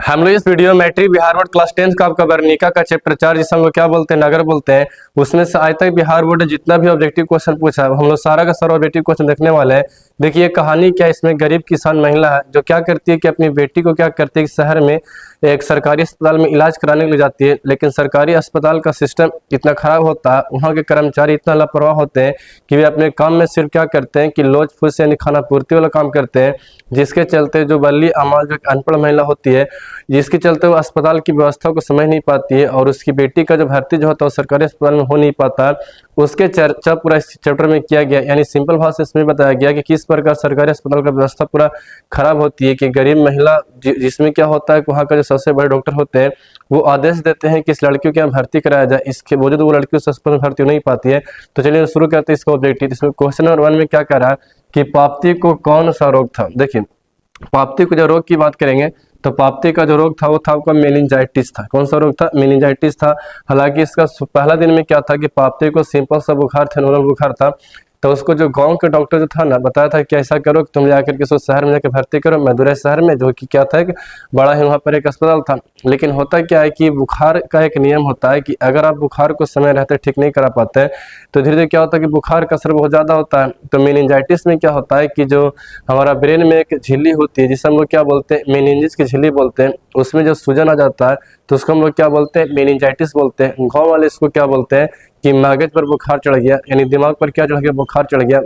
हम लोग इस video matric Bihar board class 10 का आपका वर्णिका का चैप्टर 4 जिसे हम लोग क्या बोलते हैं, नगर बोलते हैं, उसमें से आज तक बिहार बोर्ड ने जितना भी ऑब्जेक्टिव क्वेश्चन पूछा है हम लोग सारा का सारा ऑब्जेक्टिव क्वेश्चन देखने वाले हैं। देखिए कहानी क्या है, इसमें गरीब किसान महिला है जो क्या करती है कि अपनी बेटी को क्या करती है कि शहर में एक सरकारी अस्पताल में इलाज कराने के लिए जाती है, लेकिन सरकारी अस्पताल का सिस्टम इतना खराब होता है, वहाँ के कर्मचारी इतना लापरवाह होते हैं कि वे अपने काम में सिर्फ क्या करते हैं कि लोज फूस यानी खाना पूर्ति वाला काम करते हैं, जिसके चलते जो बल्ली अमाल जो अनपढ़ महिला होती है, जिसके चलते वो अस्पताल की व्यवस्था को समझ नहीं पाती है और उसकी बेटी का जो भर्ती जो होता है वो सरकारी अस्पताल में हो नहीं पाता। उसके चर्चा पूरा इस चैप्टर में किया गया, यानी सिंपल भाषा इसमें बताया गया कि किस प्रकार सरकारी अस्पताल का व्यवस्था पूरा खराब होती है कि गरीब महिला जिसमें क्या होता है कि वहाँ का जो सबसे बड़े डॉक्टर होते हैं वो आदेश देते हैं कि इस लड़कियों को यहाँ भर्ती कराया जाए, इसके वजह वो लड़की उस अस्पताल में भर्ती हो नहीं पाती है। तो चलिए शुरू करते हैं इसका ऑब्जेक्टिव। इसमें क्वेश्चन नंबर 1 में क्या कह रहा है कि पाप्ती को कौन सा रोग था। देखिए पाप्ती को जो रोग की बात करेंगे तो पाप्ती का जो रोग था वो था आपका मेनिंजाइटिस था। कौन सा रोग था? मेनिंजाइटिस था। हालांकि इसका पहला दिन में क्या था कि पाप्ती को सिंपल सा बुखार था, नॉर्मल बुखार था। तो उसको जो गांव के डॉक्टर जो था ना बताया था कि ऐसा करो कि तुम जाकर के शहर में जाकर भर्ती करो, मदुरै शहर में, जो कि क्या था कि बड़ा ही वहाँ पर एक अस्पताल था। लेकिन होता क्या है कि बुखार का एक नियम होता है कि अगर आप बुखार को समय रहते ठीक नहीं करा पाते तो धीरे धीरे क्या होता है कि बुखार का असर बहुत ज़्यादा होता है। तो मेनिंजाइटिस में क्या होता है कि जो हमारा ब्रेन में एक झिल्ली होती है जिसे हम लोग क्या बोलते हैं, मेनिंजिस की झिल्ली बोलते हैं, उसमें जो सूजन आ जाता है तो उसको हम लोग क्या बोलते हैं, मेनिंजाइटिस बोलते हैं। गाँव वाले इसको क्या बोलते हैं कि मगज पर बुखार चढ़ गया, यानी दिमाग पर क्या चढ़ गया, बुखार चढ़ गया।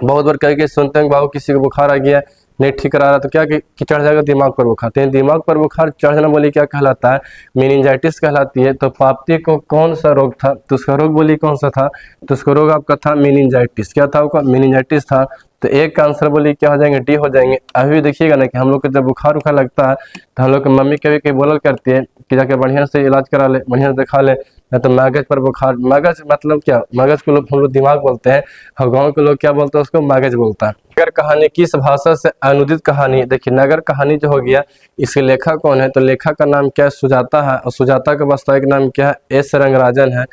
बहुत बार कह के सुनते हैं बाबू किसी को बुखार आ गया नहीं ठीक करा रहा तो क्या कि चढ़ जाएगा दिमाग पर बुखार। तो दिमाग पर बुखार चढ़ना बोली क्या कहलाता है, मेनिंजाइटिस कहलाती है। तो पाप्ती को कौन सा रोग था तो उसका रोग बोली कौन सा था, तो उसका रोग आपका था मेनिंजाइटिस। क्या था आपका? मेनिंजाइटिस था। तो एक का आंसर बोली क्या हो जाएंगे, डी हो जाएंगे। अभी देखिएगा ना कि हम लोग को जब बुखार उखार लगता है तो हम लोग की मम्मी कभी कभी बोलल करती है कि जाके बढ़िया से इलाज करा ले, बढ़िया से दिखा ले, या तो मगज पर बुखार। मगज मतलब क्या, मगज को लोग हम लोग दिमाग बोलते हैं और गाँव के लोग क्या बोलते हैं उसको मगज बोलता है। नगर कहानी किस भाषा से अनुदित कहानी है। देखिए नगर कहानी जो हो गया इसके लेखक कौन है, तो लेखक का नाम क्या है, सुजाता है, और सुजाता का वास्तविक नाम क्या है, एस रंगराजन है।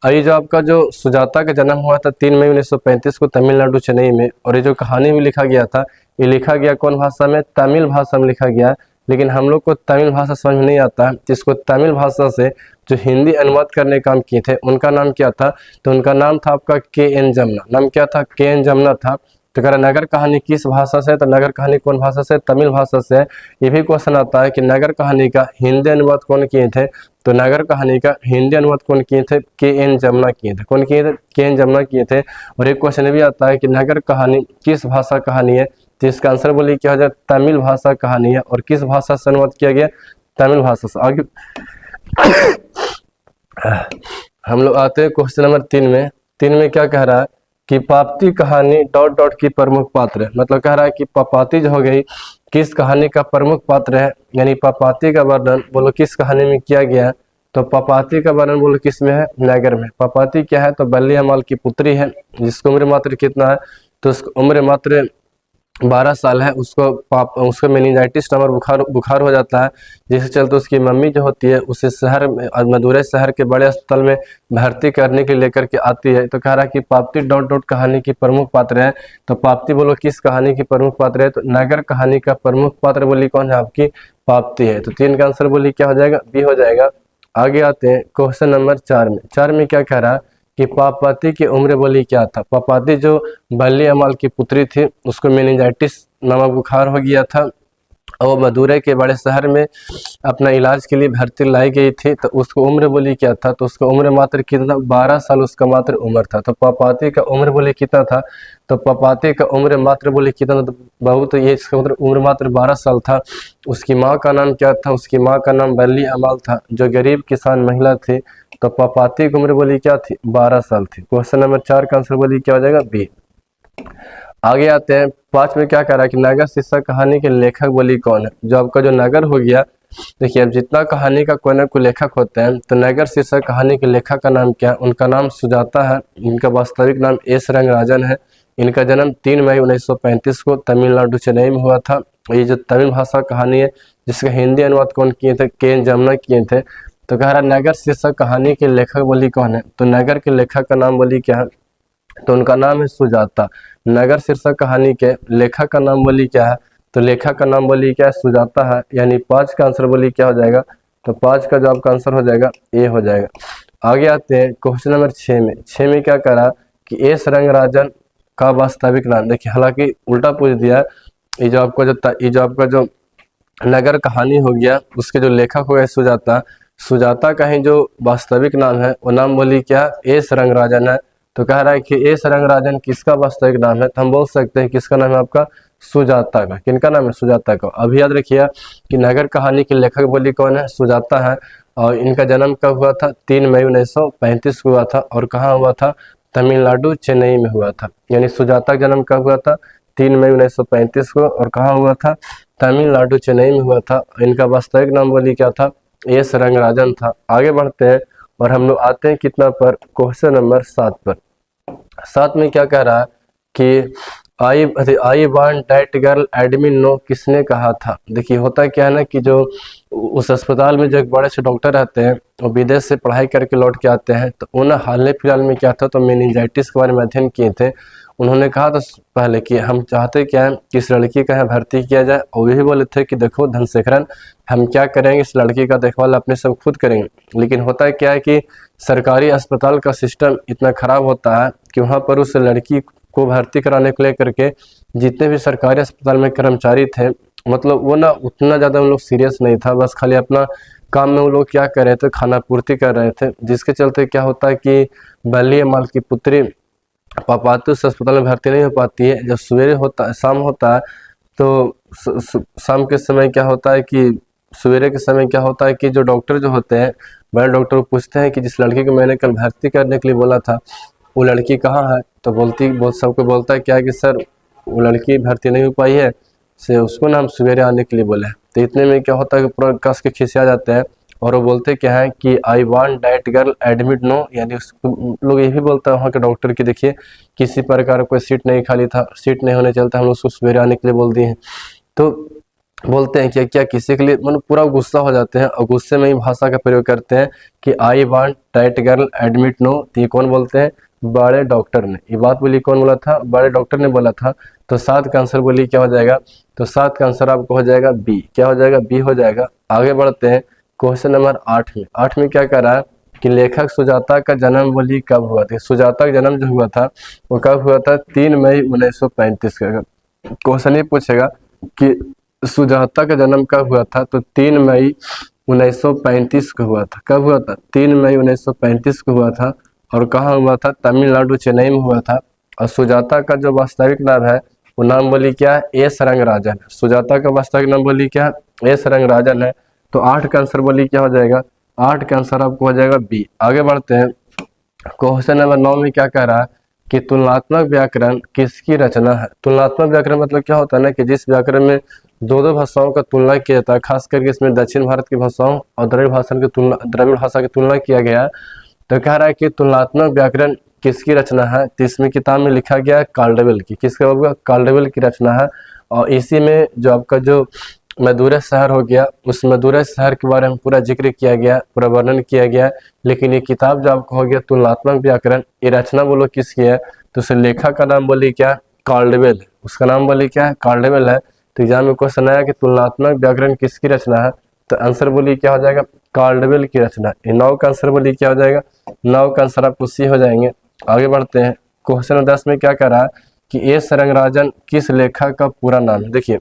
और ये जो आपका जो सुजाता का जन्म हुआ था 3 मई 1935 को तमिलनाडु चेन्नई में, और ये जो कहानी भी लिखा गया था ये लिखा गया कौन भाषा में, तमिल भाषा में लिखा गया। लेकिन हम लोग को तमिल भाषा समझ में नहीं आता है, जिसको तमिल भाषा से जो हिंदी अनुवाद करने का काम किए थे उनका नाम क्या था, तो उनका नाम था आपका के.एन. जमुना। नाम क्या था? के.एन. जमुना था। तो कह रहा नगर कहानी किस भाषा से, तो नगर कहानी कौन भाषा से, तमिल भाषा से। ये भी क्वेश्चन आता है कि नगर कहानी का हिंदी अनुवाद कौन किए थे, तो नगर कहानी का हिंदी अनुवाद कौन किए थे, के.एन. जमुना किए थे। कौन किए थे? के.एन. जमुना किए थे। और एक क्वेश्चन भी आता है कि नगर कहानी किस भाषा कहानी है, तो इसका आंसर बोलिए क्या हो जाए, तमिल भाषा कहानी है। और किस भाषा से अनुवाद किया गया, तमिल भाषा से। आगे हम लोग आते हैं क्वेश्चन नंबर 3 में। 3 में क्या कह रहा है कि पाप्ती कहानी डॉट डॉट की प्रमुख पात्र है। मतलब कह रहा है कि पापाती जो हो गई किस कहानी का प्रमुख पात्र है, यानी पापाती का वर्णन बोलो किस कहानी में किया गया है, तो पापाती का वर्णन बोलो किस में है, नगर में। पापाती क्या है, तो बल्ली अमाल की पुत्री है जिसकी उम्र मात्र कितना है, तो उसकी उम्र मात्र 12 साल है। उसको मेनिंजाइटिस नंबर बुखार हो जाता है, जिसके चलते उसकी मम्मी जो होती है उसे शहर में, मदुरै शहर के बड़े अस्पताल में भर्ती करने के लिए लेकर के आती है। तो कह रहा है कि पाप्ती डॉट डॉट कहानी की प्रमुख पात्र है। तो पाप्ती बोलो किस कहानी की प्रमुख पात्र है, तो नगर कहानी का प्रमुख पात्र बोली कौन है, आपकी पाप्ती है। तो 3 का आंसर बोली क्या हो जाएगा, बी हो जाएगा। आगे आते हैं क्वेश्चन नंबर 4 में। 4 में क्या कह रहा है कि पापाती की उम्र बोली क्या था। पापाती जो बल्ली अमाल की पुत्री थी उसको मेनिंजाइटिस नामक बुखार हो गया था और मदुरै के बड़े शहर में अपना इलाज के लिए भर्ती लाई गई थी। तो उसको उम्र बोली क्या था, तो उसका उम्र मात्र कितना, 12 साल उसका मात्र उम्र था। तो पापाती का उम्र बोली कितना था, तो पापाती का उम्र मात्र बोली कितना, तो बहुत तो ये इसका मतलब उम्र मात्र 12 साल था। उसकी माँ का नाम क्या था, उसकी माँ का नाम बल्ली अमाल था जो गरीब किसान महिला थी। तो पापाती की उम्र बोली क्या थी, 12 साल थी। क्वेश्चन नंबर 4 का आंसर बोली क्या हो जाएगा, बी। आगे आते हैं 5 में। क्या कह रहा है कि नगर शीर्षक कहानी के लेखक बोली कौन है। जो आपका जो नगर हो गया, देखिए अब जितना कहानी का कोई ना कोई लेखक होते हैं, तो नगर शीर्षक कहानी के लेखक का नाम क्या है, उनका नाम सुजाता है। इनका वास्तविक नाम एस रंगराजन है। इनका जन्म 3 मई 1935 को तमिलनाडु चेन्नई में हुआ था। ये जो तमिल भाषा कहानी है जिसका हिंदी अनुवाद कौन किए थे, के.एन. जमुना किए थे। तो कह रहा नगर शीर्षक कहानी के लेखक बोली कौन है, तो नगर के लेखक का नाम बोली क्या है, तो उनका नाम है सुजाता। नगर शीर्षक कहानी के लेखक का नाम बोली क्या है, तो लेखक का नाम बोलिए क्या है, सुजाता है, यानी 5 का आंसर बोलिए क्या हो जाएगा, तो 5 का जो आपका आंसर हो जाएगा ए हो जाएगा। आगे आते हैं क्वेश्चन नंबर 6 में। 6 में क्या करा कि एस रंगराजन का वास्तविक नाम, देखिए हालांकि उल्टा पूछ दिया है। ये जो आपका जो नगर कहानी हो गया, उसके जो लेखक हो गए सुजाता, सुजाता का ही जो वास्तविक नाम है वो नाम बोली क्या, एस रंगराजन है। तो कह रहा है कि एस रंगराजन किसका वास्तविक नाम है, तो हम बोल सकते हैं किसका नाम है आपका, सुजाता का। किनका नाम है, सुजाता का। अभी याद रखिए कि नगर कहानी के लेखक बोली कौन है, सुजाता है। और इनका जन्म कब हुआ था, 3 मई 1935 को हुआ था। और कहाँ हुआ था, तमिलनाडु चेन्नई में हुआ था। यानी सुजाता का जन्म कब हुआ था, 3 मई 1935 को, और कहाँ हुआ था, तमिलनाडु चेन्नई में हुआ था। इनका वास्तविक नाम बोली क्या था, एस रंगराजन था। आगे बढ़ते हैं और हम लोग आते हैं कितना पर, क्वेश्चन नंबर 7 पर। 7 में क्या कह रहा है कि I want that girl admit no, किसने कहा था। देखिए होता क्या है ना कि जो उस अस्पताल में जो एक बड़े से डॉक्टर रहते हैं वो विदेश से पढ़ाई करके लौट के आते हैं। तो उन्हें हाल फिलहाल में क्या था, तो मेनिंजाइटिस के बारे में अध्ययन किए थे। उन्होंने कहा था पहले कि हम चाहते क्या है कि इस लड़की का यहाँ भर्ती किया जाए, और यही बोले थे कि देखो धनशेखरन, हम क्या करेंगे, इस लड़की का देखभाल अपने सब खुद करेंगे। लेकिन होता है क्या है कि सरकारी अस्पताल का सिस्टम इतना खराब होता है कि वहाँ पर उस लड़की को भर्ती कराने को लेकर के जितने भी सरकारी अस्पताल में कर्मचारी थे, मतलब वो ना उतना ज़्यादा उन लोग सीरियस नहीं था, बस खाली अपना काम में वो लोग क्या कर रहे थे, खाना पूर्ति कर रहे थे। जिसके चलते क्या होता है कि बल्ली माल की पुत्री पापातु उस अस्पताल में भर्ती नहीं हो पाती है। जब सवेरे होता है, शाम होता है, तो शाम के समय क्या होता है कि सवेरे के समय क्या होता है कि जो डॉक्टर जो होते हैं, बड़े डॉक्टर को पूछते हैं कि जिस लड़की को मैंने कल भर्ती करने के लिए बोला था वो लड़की कहाँ है। तो सबको बोलता है क्या है कि सर वो लड़की भर्ती नहीं हो पाई है, से उसको ना हम सवेरे आने के लिए बोले हैं। तो इतने में क्या होता है कि पूरा कस के खिसिया जाते हैं और वो बोलते क्या है कि I want that girl admit no, यानी लोग ये भी बोलता है वहाँ के डॉक्टर की देखिए किसी प्रकार कोई सीट नहीं खाली था, सीट नहीं होने चलता हम लोग उसको सवेरे आने के लिए बोल दिए हैं। तो बोलते हैं कि क्या किसी के लिए, मतलब पूरा गुस्सा हो जाते हैं और गुस्से में ही भाषा का प्रयोग करते हैं कि I want that girl admit no. तो ये कौन बोलते हैं, बड़े डॉक्टर ने। ये बात बोली कौन बोला था, बड़े डॉक्टर ने बोला था। तो 7 का आंसर बोली क्या हो जाएगा, तो 7 का आंसर आपको हो जाएगा बी। क्या हो जाएगा, बी हो जाएगा। आगे बढ़ते हैं क्वेश्चन नंबर 8 में। 8 में क्या कर रहा है कि लेखक सुजाता का जन्म बोली कब हुआ था। सुजाता का जन्म जो हुआ था वो कब हुआ था, 3 मई 1935 का। क्वेश्चन ये पूछेगा कि सुजाता का जन्म कब हुआ था, तो 3 मई 1935 को हुआ था। कब हुआ था, 3 मई 1935 को हुआ था। और कहाँ हुआ था, तमिलनाडु चेन्नई में हुआ था। और सुजाता का जो वास्तविक नाम है वो नाम बोली क्या है, एस रंगराजन। सुजाता का वास्तविक नाम बोली क्या है, एस रंगराजन है। तो 8 का आंसर बोली क्या हो जाएगा, 8 का आंसर आपको हो जाएगा बी। आगे बढ़ते हैं क्वेश्चन नंबर 9 में क्या कह रहा है कि तुलनात्मक व्याकरण किसकी रचना है। तुलनात्मक व्याकरण मतलब क्या होता है ना कि जिस व्याकरण में दो भाषाओं का तुलना किया जाता है, खास करके इसमें दक्षिण भारत की भाषाओं और द्रविड़ भाषा की तुलना किया गया। तो कह रहा है कि तुलनात्मक व्याकरण किसकी रचना है, तो इसमें किताब में लिखा गया है काल्डवेल की। किसका होगा, काल्डवेल की रचना है। और इसी में जो आपका जो मदुरै शहर हो गया, उस मदुरै शहर के बारे में पूरा जिक्र किया गया, पूरा वर्णन किया गया। लेकिन ये किताब जो आपको हो गया तुलनात्मक व्याकरण, ये रचना बोलो किसकी है, तो उस लेखक का नाम बोली क्या, काल्डवेल। उसका नाम बोली क्या है, काल्डवेल है। तो एग्जाम में क्वेश्चन आया कि तुलनात्मक व्याकरण किसकी रचना है, तो आंसर बोली क्या हो जाएगा, काल्डवेल की रचना। 9 का आंसर बोली क्या हो जाएगा, 9 का आंसर आपको सी हो जाएंगे। आगे बढ़ते हैं क्वेश्चन 10 में क्या कह रहा है कि एस रंगराजन किस लेखक का पूरा नाम। देखिए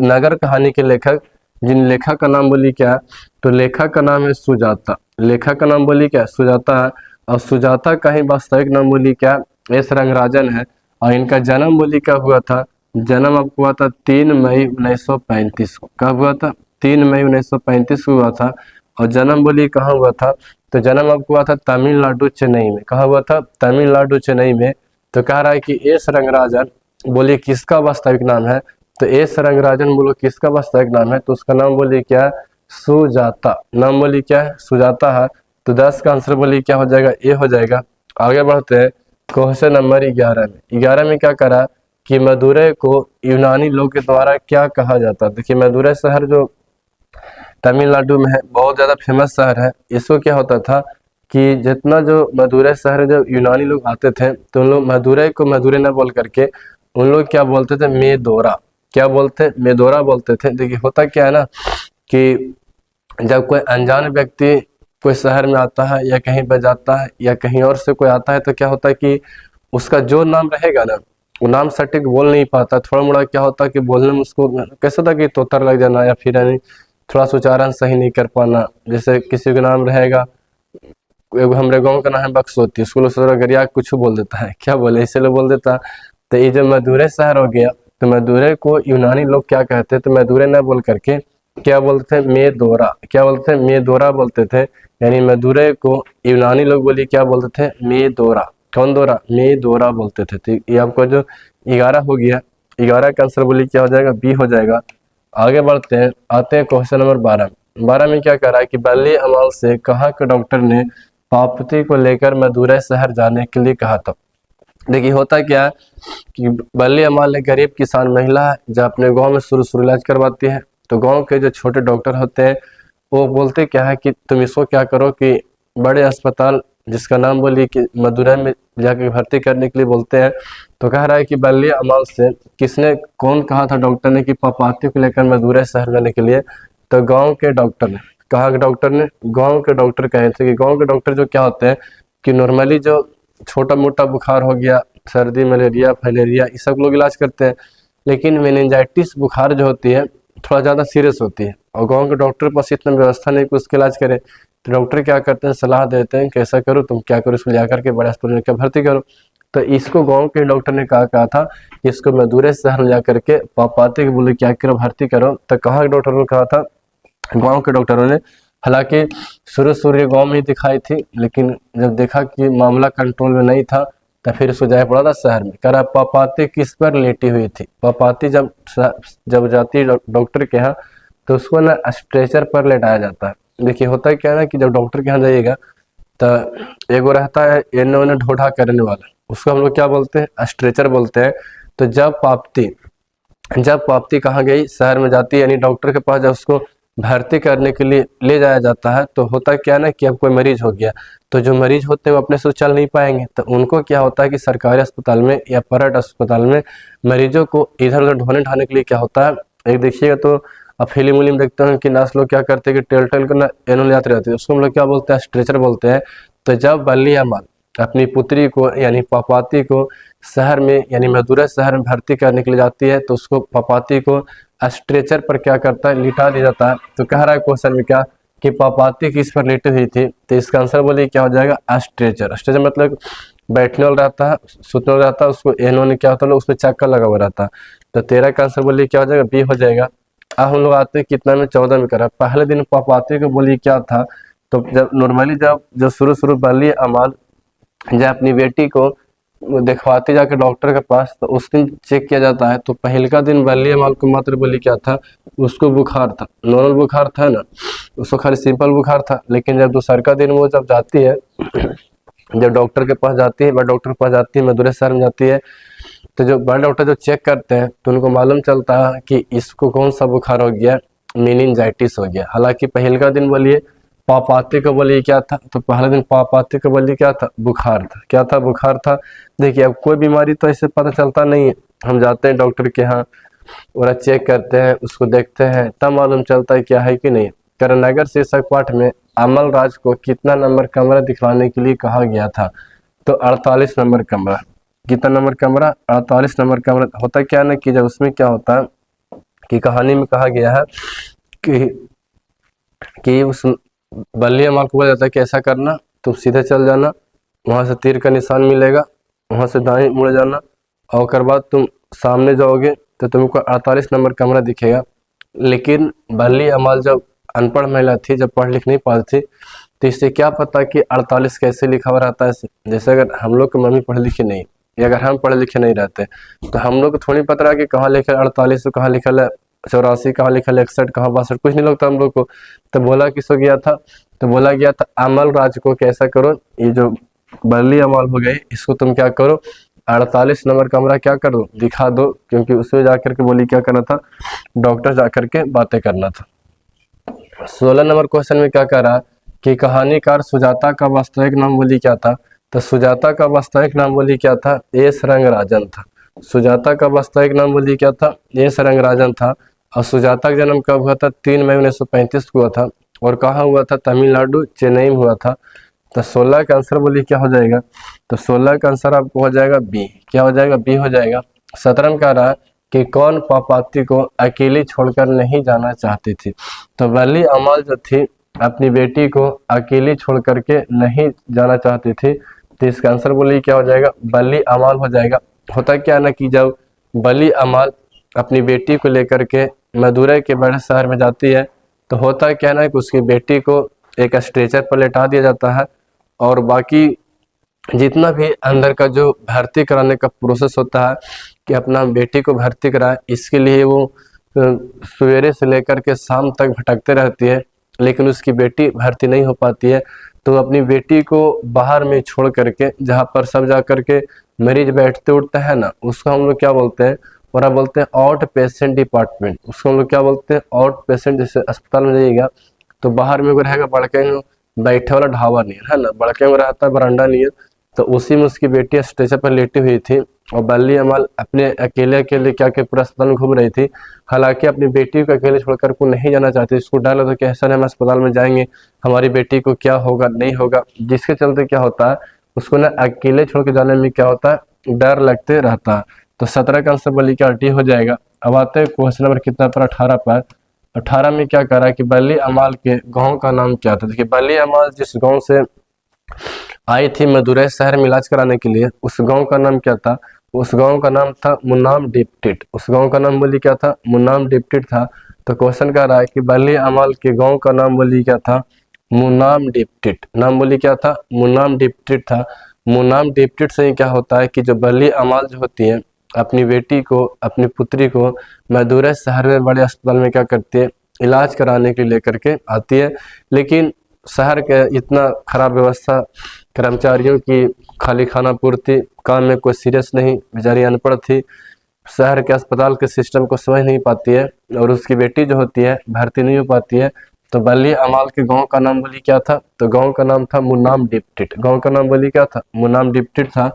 नगर कहानी के लेखक, जिन लेखक का नाम बोली क्या, तो लेखक का नाम है सुजाता। लेखक का नाम बोली क्या, सुजाता है। और सुजाता का ही वास्तविक नाम बोली क्या, एस रंगराजन है। और इनका जन्म बोली कब हुआ था, जन्म आपको हुआ था 3 मई 1935 को। कब हुआ था, 3 मई 1935 को हुआ था। और जन्म बोली कहाँ हुआ था, तो जन्म आपको हुआ था तमिलनाडु चेन्नई में। कहाँ हुआ था, तमिलनाडु चेन्नई में। तो कह रहा है कि एस रंगराजन बोलिए किसका वास्तविक नाम है, तो एस रंगराजन बोलो किसका वास्तविक नाम है, तो उसका नाम बोलिए क्या है, सुजाता। नाम बोली क्या है, सुजाता है। तो 10 का आंसर बोलिए क्या हो जाएगा, ए हो जाएगा। आगे बढ़ते हैं क्वेश्चन नंबर 11 में। 11 में क्या करा कि मदुरै को यूनानी लोग के द्वारा क्या कहा जाता। देखिए मदुरै शहर जो तमिलनाडु में है, बहुत ज़्यादा फेमस शहर है। इसको क्या होता था कि जितना जो मदुरै शहर जब यूनानी लोग आते थे तो उन लोग मदुरै को मदुरै न बोल करके उन लोग क्या बोलते थे, मेदोरा। क्या बोलते, मेदोरा बोलते थे। देखिए होता क्या है ना कि जब कोई अनजान व्यक्ति कोई शहर में आता है या कहीं पर जाता है या कहीं और से कोई आता है तो क्या होता है कि उसका जो नाम रहेगा ना वो नाम सटीक बोल नहीं पाता, थोड़ा मोड़ा क्या होता है कि बोलने में उसको कैसे होता है कि तोतर लग जाना या फिर यानी थोड़ा सा उच्चारण सही नहीं कर पाना। जैसे किसी का नाम रहेगा, एगो हमारे गांव का नाम है बक्सोती, उसको लोग सोच गरिया कुछ बोल देता है, क्या बोले इसे लोग बोल देता। तो ये जो मदुरै शहर हो गया, तो मदुरै को यूनानी लोग क्या कहते हैं, तो मदुरै न बोल करके क्या बोलते थे, मेदोरा। क्या बोलते थे, मेदोरा बोलते थे। यानी मदुरै को यूनानी लोग बोली क्या बोलते थे, मेदोरा। कौन दोरा, मेदोरा बोलते थे। तो ये आपको जो 11 हो गया, 11 का आंसर बोली क्या हो जाएगा, बी हो जाएगा। आगे बढ़ते हैं, आते हैं क्वेश्चन नंबर 12। 12 में क्या कह रहा है कि बल्ली अमाल से कहाँ के डॉक्टर ने पापती को लेकर मदुरै शहर जाने के लिए कहा था। देखिए होता क्या है कि बल्ली अमाल एक गरीब किसान महिला है जो अपने गांव में शुरू इलाज करवाती है। तो गांव के जो छोटे डॉक्टर होते हैं वो बोलते क्या है कि तुम इसको क्या करो कि बड़े अस्पताल जिसका नाम बोलिए कि मदुरै में जाके भर्ती करने के लिए बोलते हैं। तो कह रहा है कि बल्ली अमाल से किसने, कौन कहा था डॉक्टर ने कि पापाती को लेकर मदुरै शहर जाने के लिए, तो गाँव के डॉक्टर ने। कहा के डॉक्टर ने, गाँव के डॉक्टर कहे थे कि गाँव के डॉक्टर जो क्या होते हैं कि नॉर्मली जो छोटा मोटा बुखार हो गया, सर्दी, मलेरिया, फाइलेरिया, ये सब लोग इलाज करते हैं। लेकिन मेनिंजाइटिस बुखार जो होती है थोड़ा ज़्यादा सीरियस होती है और गांव के डॉक्टर के पास इतना व्यवस्था नहीं कि उसका इलाज करे। तो डॉक्टर क्या करते हैं, सलाह देते हैं कैसा करो, तुम क्या करो, इसको ले जाकर के बड़े अस्पताल में क्या भर्ती करो। तो इसको गांव के डॉक्टर ने कहा था कि इसको मदुरै शहर में जाकर के पापाती के बोले क्या करो, भर्ती करो। तो कहाँ के डॉक्टरों ने कहा था, गाँव के डॉक्टरों ने। हालांकि शुरू गाँव में ही दिखाई थी, लेकिन जब देखा कि मामला कंट्रोल में नहीं था तो फिर उसको जाना पड़ा था शहर में। कह रहा पापाती किस पर लेटी हुई थी। पापाती जब जाती है डॉक्टर के यहाँ तो उसको ना स्ट्रेचर पर लेटाया जाता है। देखिए होता है क्या है ना कि जब डॉक्टर के यहाँ जाइएगा तो एगो रहता है एने ओने ढोढ़ा करने वाला, उसको हम लोग क्या बोलते हैं, स्ट्रेचर बोलते हैं। तो जब पापती कहाँ गई, शहर में जाती है, यानी डॉक्टर के पास जब उसको भर्ती करने के लिए ले जाया जाता है तो होता क्या है ना कि अब कोई मरीज हो गया तो जो मरीज होते हैं वो अपने से चल नहीं पाएंगे। तो उनको क्या होता है कि सरकारी अस्पताल में या प्राइवेट अस्पताल में मरीजों को इधर उधर ढोने के लिए क्या होता है, एक देखिएगा तो अब फिल्म उलिम देखते हैं कि नर्स लोग क्या करते हैं कि टेल को ना एनो ले जाते रहते हैं, उसको हम लोग क्या बोलते हैं, स्ट्रेचर बोलते हैं। तो जब बल्ली अमाल अपनी पुत्री को यानी पापाती को शहर में यानी मदुरै शहर में भर्ती करने के लिए जाती है तो उसको पापाती को स्ट्रेचर पर क्या करता है, लिटा दिया जाता है। तो कह रहा है क्वेश्चन में क्या कि पापाती किस पर लेटी हुई थी, तो इसका आंसर बोलिए क्या हो जाएगा, स्ट्रेचर। स्ट्रेचर मतलब बैठने वाला रहता है, सुतने वाला रहता है, उसको एनोने क्या होता है उस पर चक्कर लगा हुआ रहता है। तो 13 का आंसर बोलिए क्या हो जाएगा, बी हो जाएगा। अब हम लोग आते हैं कितना में, 14 में करा। पहले दिन पापाती को बोलिए क्या था, तो जब नॉर्मली जब शुरू बल्ली अमाल जब अपनी बेटी को दिखवाती जाकर डॉक्टर के पास तो उस दिन चेक किया जाता है। तो पहलका दिन बल्ली अमाल को मात्र बोली क्या था, उसको बुखार था, नॉर्मल बुखार था ना, उसको खाली सिंपल बुखार था। लेकिन जब दूसर का दिन वो जब जाती है, जब डॉक्टर के पास जाती है, बड़ा डॉक्टर के पास जाती है, मदुरै शहर में जाती है, तो जो बड़े डॉक्टर जो चेक करते हैं तो उनको मालूम चलता है कि इसको कौन सा बुखार हो गया, मेनिंजाइटिस हो गया। हालांकि पहलका दिन बोलिए पापाती को बोलिए क्या था, तो पहले दिन पापाती को बोलिए क्या था, बुखार था। क्या था, बुखार था। देखिए अब कोई बीमारी तो ऐसे पता चलता नहीं है, हम जाते हैं डॉक्टर के यहाँ और चेक करते हैं, उसको देखते हैं, तब मालूम चलता है क्या है कि नहीं। करनगर शीर्षक पाठ में अमल राज को कितना नंबर कमरा दिखलाने के लिए कहा गया था, तो 48 नंबर कमरा। कितना नंबर कमरा, 48 नंबर कमरा। होता क्या ना कि जब उसमें क्या होता है कि कहानी में कहा गया है कि उस बल्ली अमाल को बोला जाता है कि ऐसा करना, तुम सीधे चल जाना, वहाँ से तीर का निशान मिलेगा, वहाँ से दाएं मुड़ जाना और उसके बाद तुम सामने जाओगे तो तुमको 48 नंबर कमरा दिखेगा। लेकिन बल्ली अमाल जब अनपढ़ महिला थी, जब पढ़ लिख नहीं पाती थी, तो इससे क्या पता कि 48 कैसे लिखा हुआ रहता है। जैसे अगर हम लोग की मम्मी पढ़े लिखे नहीं या अगर हम पढ़े लिखे नहीं रहते तो हम लोग को थोड़ी पता रहा कि कहाँ लिखा है 48, कहाँ लिखा है 84, कहाँ लिखा है 61, कहाँ 62, कुछ नहीं लगता हम लोग को। तो बोला किसको गया था, तो बोला गया था अमल राज को कैसा करो, ये जो बल्ली अमाल हो गई इसको तुम क्या करो, 48 नंबर कमरा क्या कर दो, दिखा दो, क्योंकि उसमें जाकर के बोली क्या करना था, डॉक्टर जाकर के बातें करना था। 16 नंबर क्वेश्चन में क्या कह रहा कि कहानीकार सुजाता का वास्तविक नाम बोली क्या था, तो सुजाता का वास्तविक नाम बोली क्या था, एस रंगराजन था। सुजाता का वास्तविक नाम बोलिए क्या था, एस रंगराजन था। और सुजाता का जन्म कब हुआ था, 3 मई 1935 को हुआ था। और कहाँ हुआ था, तमिलनाडु चेन्नई में हुआ था। तो 16 का आंसर बोलिए क्या हो जाएगा, तो 16 का आंसर आपको हो जाएगा बी। क्या हो जाएगा, बी हो जाएगा। 17 में कह रहा है कि कौन पापाती को अकेली छोड़कर नहीं जाना चाहती थी। तो वली अमाल जो थी अपनी बेटी को अकेली छोड़ करके नहीं जाना चाहती थी। तो इसका आंसर बोलिए क्या हो जाएगा, बली अमाल हो जाएगा। होता क्या ना कि जब बली अमाल अपनी बेटी को लेकर के मदुरै के बड़े शहर में जाती है, तो होता क्या ना कि उसकी बेटी को एक स्ट्रेचर पर लेटा दिया जाता है, और बाकी जितना भी अंदर का जो भर्ती कराने का प्रोसेस होता है कि अपना बेटी को भर्ती कराए, इसके लिए वो सवेरे से लेकर के शाम तक भटकते रहती है, लेकिन उसकी बेटी भर्ती नहीं हो पाती है। तो अपनी बेटी को बाहर में छोड़ करके, जहाँ पर सब जा करके मरीज बैठते उठते हैं ना, उसको हम लोग क्या बोलते हैं, और आप बोलते हैं आउट पेशेंट डिपार्टमेंट। उसको हम लोग क्या बोलते हैं, आउट पेशेंट। जैसे अस्पताल में जाइएगा तो बाहर में वो रहेगा बड़के बैठे वाला ढाबा नहीं है ना, बड़के में रहता है बरांडा नहीं है। तो उसी में उसकी बेटी स्ट्रेचर पर लेटी हुई थी, और बल्ली अमाल अपने अकेले अकेले क्या के पूरा अस्पताल में घूम रही थी। हालांकि अपनी बेटी को अकेले छोड़कर को नहीं जाना चाहती, उसको डर लगता कि ऐसा नहीं हम अस्पताल में जाएंगे, हमारी बेटी को क्या होगा नहीं होगा, जिसके चलते क्या होता है उसको ना अकेले छोड़ के जाने में क्या होता है, डर लगते रहता है। तो 17 का आंसर बल्ली क्या डी हो जाएगा। अब आते हैं क्वेश्चन नंबर कितना पर, 18 पर। 18 में क्या कह रहा है कि बल्ली अमाल के गाँव का नाम क्या था। देखिए बल्ली अमाल जिस गाँव से आई थी मदुरै शहर में इलाज कराने के लिए, उस गांव का नाम क्या था, उस गांव का नाम था मुन्नाम डिप्टिट। उस गांव का नाम बोली क्या था, मुन्नाम डिप्टिट था। तो क्वेश्चन कह रहा है कि बल्ली अमाल के गांव का नाम बोली क्या था, मुन्नाम डिप्टिट। नाम बोली क्या था, मुन्नाम डिप्टिट था। मुन्नाम डिप्टिट से क्या होता है कि जो बल्ली अमाल जो होती है अपनी बेटी को, अपनी पुत्री को मदुरै शहर में बड़े अस्पताल में क्या करती है, इलाज कराने के लिए लेकर के आती है। लेकिन शहर के इतना खराब व्यवस्था, कर्मचारियों की खाली खाना पूर्ति, काम में कोई सीरियस नहीं, बेचारी अनपढ़ थी, शहर के अस्पताल के सिस्टम को समझ नहीं पाती है, और उसकी बेटी जो होती है भर्ती नहीं हो पाती है। तो बल्ली अमाल के गांव का नाम बोली क्या था, तो गांव का नाम था मुन्नाम डिप्टिट। गांव का नाम बोली क्या था, मुन्नाम डिप्टिट था।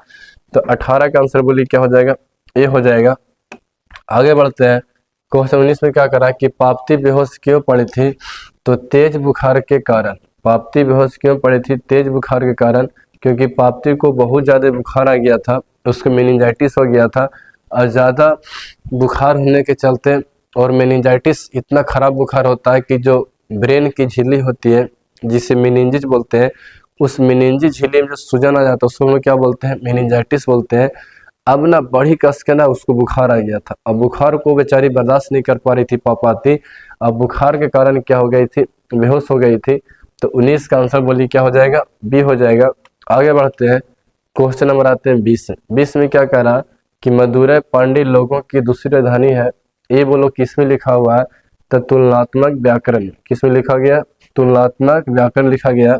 तो 18 का आंसर बोली क्या हो जाएगा, ए हो जाएगा। आगे बढ़ते हैं। क्वेश्चन 19 में क्या करा कि पाप्ती बेहोश क्यों पड़ी थी, तो तेज बुखार के कारण। पाप्ती बेहोश क्यों पड़ी थी, तेज बुखार के कारण, क्योंकि पाप्ती को बहुत ज़्यादा बुखार आ गया था, उसको मेनिंजाइटिस हो गया था। और ज़्यादा बुखार होने के चलते, और मेनिंजाइटिस इतना खराब बुखार होता है कि जो ब्रेन की झिल्ली होती है जिसे मेनिंजिस बोलते हैं, उस मेनिंजिस झिल्ली में जो सूजन आ जाता है उसको हम लोग क्या बोलते हैं, मेनिंजाइटिस बोलते हैं। अब ना बड़ी कस के ना उसको बुखार आ गया था, अब बुखार को बेचारी बर्दाश्त नहीं कर पा रही थी पापाती। अब बुखार के कारण क्या हो गई थी, बेहोश हो गई थी। तो 19 का आंसर बोली क्या हो जाएगा, बी हो जाएगा। आगे बढ़ते हैं। क्वेश्चन नंबर आते हैं 20 में। 20 में क्या कह रहा कि मदुरै पांड्य लोगों की दूसरी राजधानी है। ये बोलो किसमें लिखा हुआ है, तो तुलनात्मक व्याकरण। किसमें लिखा गया, तुलनात्मक व्याकरण लिखा गया।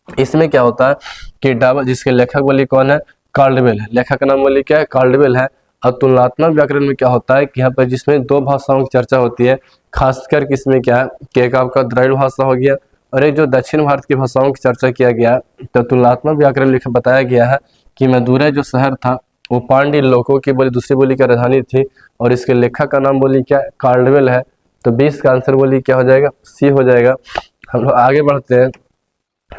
इसमें क्या होता है कि डाबल, जिसके लेखक बोली कौन है, कार्लवेल है। लेखक का नाम बोली क्या है, कार्लवेल है। और तुलनात्मक व्याकरण में क्या होता है कि यहाँ पर जिसमें दो भाषाओं की चर्चा होती है, खासकर किसमें क्या है कि एक आपका द्रविड़ भाषा हो गया, और एक जो दक्षिण भारत की भाषाओं की चर्चा किया गया। तो तुलनात्मक व्याकरण लिख बताया गया है कि मदुरै जो शहर था वो पांड्य लोगों की बोली, दूसरी बोली की राजधानी थी, और इसके लेखक का नाम बोली क्या, कार्लवेल है। तो 20 का आंसर बोली क्या हो जाएगा, सी हो जाएगा। हम लोग आगे बढ़ते हैं।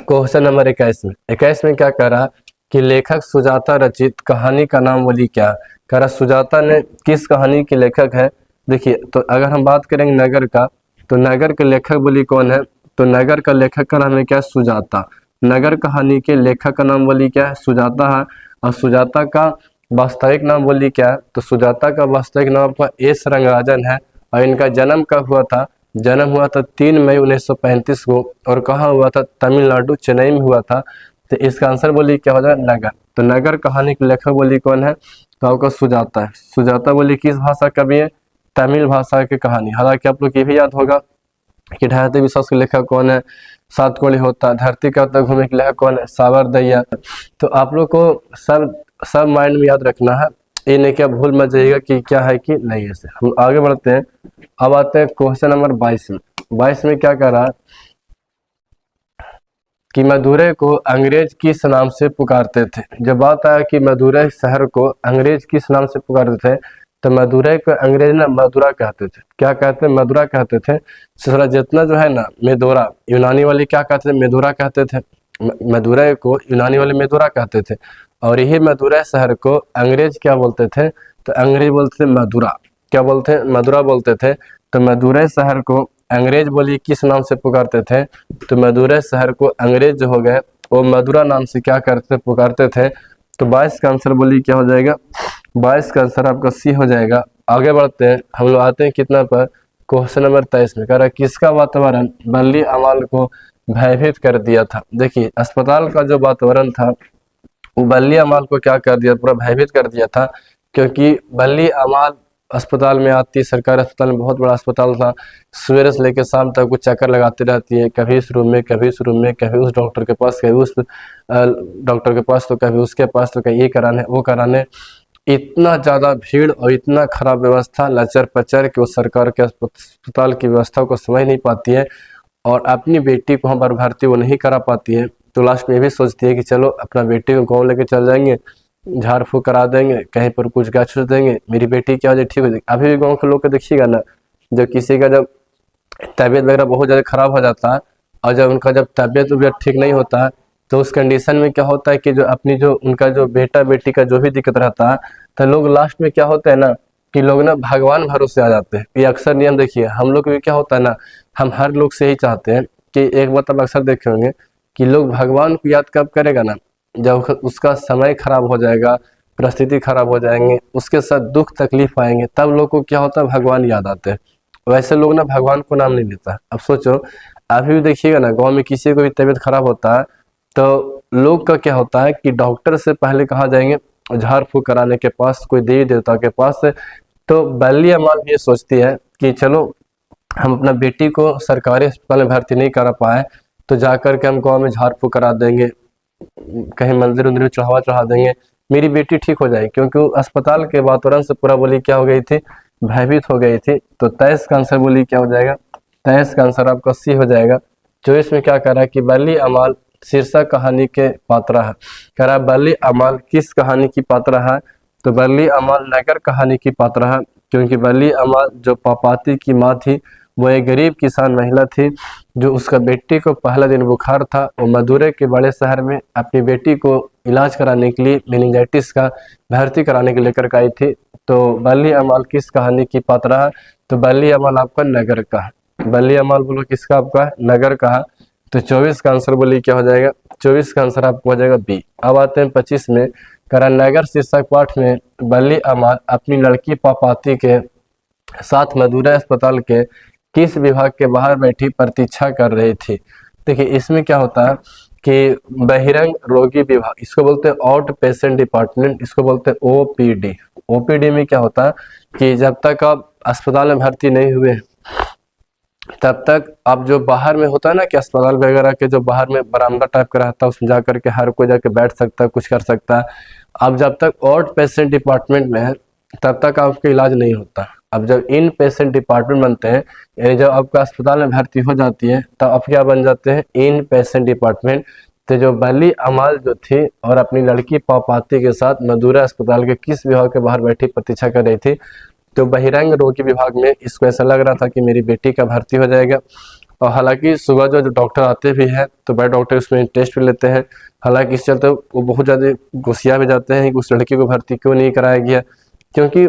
क्वेश्चन नंबर 21 में। 21 में क्या कह रहा कि लेखक सुजाता रचित कहानी का नाम बोली क्या। कह रहा सुजाता ने किस कहानी के लेखक है। देखिए तो अगर हम बात करेंगे नगर का, तो नगर के लेखक बोली कौन है, तो नगर का लेखक का नाम है क्या, सुजाता। नगर कहानी के लेखक का नाम बोली क्या है, सुजाता है। और सुजाता का वास्तविक नाम बोली क्या है, तो सुजाता का वास्तविक नाम आपका एस रंगराजन है। और इनका जन्म कब हुआ था, जन्म हुआ था 3 मई 1935 को, और कहाँ हुआ था, तमिलनाडु चेन्नई में हुआ था। तो इसका आंसर बोली क्या हो जाए, नगर। तो नगर कहानी के लेखक बोली कौन है, तो आपका सुजाता है। सुजाता बोली किस भाषा का भी है, तमिल भाषा की कहानी। हालांकि आप लोग ये भी याद होगा कि ढारती विश्वास के लेखक कौन है, सात कोड़ी होता, धरती का उत्तर घूमने के लेखक कौन है, सावर दैया। तो आप लोग को सब माइंड में याद रखना है, ये नहीं क्या भूल मत जाइएगा कि क्या है कि नहीं है। हम आगे बढ़ते हैं। अब आते हैं क्वेश्चन नंबर 22 में। 22 में क्या कह रहा है कि मदुरै को अंग्रेज किस नाम से पुकारते थे। जब बात आया कि मदुरै शहर को अंग्रेज किस नाम से पुकारते थे, तो मदुरै को अंग्रेज ना मदुरा कहते थे। क्या कहते हैं? मदुरा कहते थे। सारा जितना जो है ना मेदोरा, यूनानी वाले क्या कहते थे? मेदोरा कहते थे। मदुरै को यूनानी वाले मेदोरा कहते थे, और यही मदुरै शहर को अंग्रेज क्या बोलते थे? तो अंग्रेज बोलते थे मदुरा। क्या बोलते हैं? मदुरा बोलते थे। तो मदुरै शहर को अंग्रेज बोलिए किस नाम से पुकारते थे? तो मदुरै शहर को अंग्रेज जो हो गए वो मदुरा नाम से क्या करते पुकारते थे। तो 22 का आंसर बोलिए क्या हो जाएगा? 22 का आंसर आपका सी हो जाएगा। आगे बढ़ते हैं, हम लोग आते हैं कितना पर? क्वेश्चन नंबर 23 में कह रहा है किसका वातावरण बल्ली अमाल को भयभीत कर दिया था। देखिए अस्पताल का जो वातावरण था वो बल्ली अमाल को क्या कर दिया? पूरा भयभीत कर दिया था, क्योंकि बल्ली अमाल अस्पताल में आती है। सरकारी अस्पताल में बहुत बड़ा अस्पताल था। सवेरे से लेकर शाम तक वो चक्कर लगाती रहती है, कभी इस रूम में, कभी इस रूम में, कभी उस डॉक्टर के पास, कभी उस डॉक्टर के पास, तो कभी उसके पास, तो कहीं ये कराने वो कराने। इतना ज़्यादा भीड़ और इतना खराब व्यवस्था, लचर पचर कि वो सरकार के अस्पताल की व्यवस्था को समझ नहीं पाती है और अपनी बेटी को वहाँ पर भर्ती वो नहीं करा पाती है। तो लास्ट में ये भी सोचती है कि चलो अपना बेटी को गाँव लेके चल जाएंगे, झाड़ फूँक करा देंगे, कहीं पर कुछ गाछ देंगे, मेरी बेटी क्या हो जाए, ठीक हो जाएगी। अभी भी गाँव के लोग को देखिएगा ना, जब किसी का जब तबीयत वगैरह बहुत ज़्यादा खराब हो जाता है और जब उनका जब तबीयत वबीयत ठीक नहीं होता है, तो उस कंडीशन में क्या होता है कि जो अपनी जो उनका जो बेटा बेटी का जो भी दिक्कत रहता है, तो लोग लास्ट में क्या होता है ना कि लोग ना भगवान भरोसे आ जाते हैं। ये अक्सर नियम देखिए हम लोग भी क्या होता है ना, हम हर लोग से ही चाहते हैं कि एक बात आप अक्सर देखे होंगे कि लोग भगवान को याद कब करेगा ना, जब उसका समय खराब हो जाएगा, परिस्थिति खराब हो जाएंगे, उसके साथ दुख तकलीफ आएंगे, तब लोग को क्या होता है? भगवान याद आते हैं। वैसे लोग ना भगवान को नाम नहीं लेता। अब सोचो अभी भी देखिएगा ना, गांव में किसी को भी तबीयत खराब होता है तो लोग का क्या होता है कि डॉक्टर से पहले कहाँ जाएंगे? झाड़ फूँक कराने के पास, कोई देवी देवता के पास। तो बल्ली अमाल ये सोचती है कि चलो हम अपना बेटी को सरकारी अस्पताल में भर्ती नहीं करा पाए, तो जा कर के हम गाँव में झाड़ फूँक करा देंगे, कहीं मंदिर उंदिर में चढ़ावा चढ़ा देंगे, मेरी बेटी ठीक हो जाएगी। क्योंकि वो अस्पताल के वातावरण से पूरा बोली क्या हो गई थी? भयभीत हो गई थी। तो 23 का आंसर बोली क्या हो जाएगा? 23 का आंसर आपका सी हो जाएगा। 24 में क्या कह रहा है कि बल्ली अमाल शीर्षक कहानी के पात्र है। कह रहा है बल्ली अमाल किस कहानी की पात्र है? तो बल्ली अमाल नगर कहानी की पात्र है, क्योंकि बल्ली अमाल जो पापाती की माँ थी वो एक गरीब किसान महिला थी, जो उसका बेटी को पहला दिन बुखार था, वो मदुरै के बड़े शहर में अपनी बेटी को इलाज कराने के लिए मेनिंजाइटिस का भर्ती कराने के लेकर आई थी। तो बल्ली अमाल किस कहानी की पात्र है? तो बल्ली अमाल आपका नगर का है। बल्ली अमाल बोलो किसका? आपका नगर का है। तो 24 का आंसर बोलिए क्या हो जाएगा? 24 का आंसर आपको हो जाएगा बी। अब आते हैं 25 में। करा नगर शीर्षक पाठ में बल्ली अमाल अपनी लड़की पापाती के साथ मदुरै अस्पताल के किस विभाग के बाहर बैठी प्रतीक्षा कर रही थी। देखिए इसमें क्या होता है कि बहिरंग रोगी विभाग, इसको बोलते हैं आउट पेशेंट डिपार्टमेंट, इसको बोलते हैं ओपीडी। ओपीडी में क्या होता है कि जब तक आप अस्पताल में भर्ती नहीं हुए तब तक आप जो बाहर में होता है ना कि अस्पताल वगैरह के जो बाहर में बरामदा टाइप का रहता है, उसमें जाकर के हर कोई जाके बैठ सकता है, कुछ कर सकता है। अब जब तक आउट पेशेंट डिपार्टमेंट में है तब तक आपका इलाज नहीं होता। अब जब इन पेशेंट डिपार्टमेंट बनते हैं, यानी जब आपका अस्पताल में भर्ती हो जाती है तब आप क्या बन जाते हैं? इन पेशेंट डिपार्टमेंट। तो जो बल्ली अमाल जो थी और अपनी लड़की पापाती के साथ मदुरै अस्पताल के किस विभाग के बाहर बैठी प्रतीक्षा कर रही थी? तो बहिरंग रोगी विभाग में। इसको ऐसा लग रहा था कि मेरी बेटी का भर्ती हो जाएगा, और हालांकि सुबह जो डॉक्टर आते भी हैं तो बड़े डॉक्टर उसमें टेस्ट भी लेते हैं। हालांकि इस चलते वो बहुत ज़्यादा गुस्सिया भी जाते हैं कि उस लड़की को भर्ती क्यों नहीं कराया गया, क्योंकि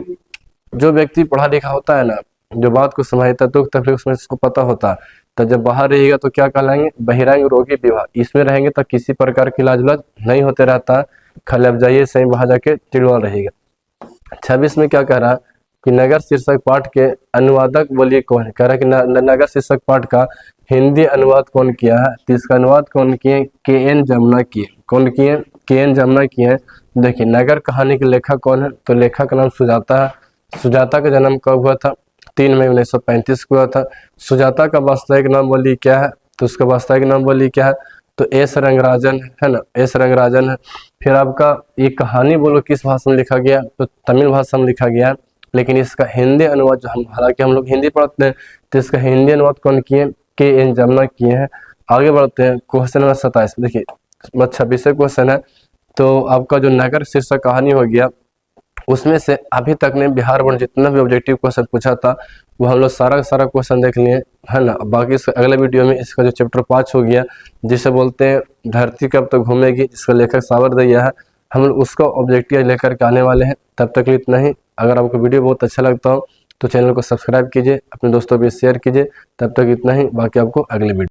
जो व्यक्ति पढ़ा लिखा होता है ना, जो बात को समझता है, दुख तकलीफ उसमें इसको पता होता है, तो जब बाहर रहेगा तो क्या कहलाएंगे? बहिरंग रोगी विभाग। इसमें रहेंगे तो किसी प्रकार की इलाज नहीं होते रहता, खाली अब जाइए सही वहां जाके टिड़वा रहेगा। 26 में क्या कह रहा है कि नगर शीर्षक पाठ के अनुवादक बोलिए कौन है? कह रहा है कि नगर शीर्षक पाठ का हिंदी अनुवाद कौन किया है? तो इसका अनुवाद कौन किए? के.एन. जमुना किए। कौन किए? के.एन. जमुना किए। देखिए नगर कहानी के लेखक कौन है? तो लेखक का नाम सुजाता है। सुजाता का जन्म कब हुआ था? 3 मई 1935 को हुआ था। सुजाता का वास्तविक नाम बोलिए क्या है? तो उसका वास्तविक नाम बोलिए क्या है? तो एस रंगराजन है ना, एस रंगराजन है। फिर आपका ये कहानी बोलो किस भाषा में लिखा गया? तो तमिल भाषा में लिखा गया, लेकिन इसका हिंदी अनुवाद जो हालांकि हम लोग हिंदी पढ़ते हैं, तो इसका हिंदी अनुवाद कौन किए? के.एन. जमुना किए हैं। आगे बढ़ते हैं क्वेश्चन नंबर 27। देखिए 26 क्वेश्चन है। तो आपका जो नगर शीर्षक कहानी हो गया, उसमें से अभी तक ने बिहार बोर्ड जितना भी ऑब्जेक्टिव क्वेश्चन पूछा था वो हम लोग सारा का सारा क्वेश्चन देख लिए, है ना। बाकी इसका अगले वीडियो में इसका जो चैप्टर 5 हो गया, जिसे बोलते हैं धरती कब तक घूमेगी, जिसका लेखक सावरदैया है, हम लोग उसका ऑब्जेक्टिव लेकर के आने वाले हैं। तब तक इतना ही। अगर आपको वीडियो बहुत अच्छा लगता हो तो चैनल को सब्सक्राइब कीजिए, अपने दोस्तों भी शेयर कीजिए। तब तक इतना ही, बाकी आपको अगले वीडियो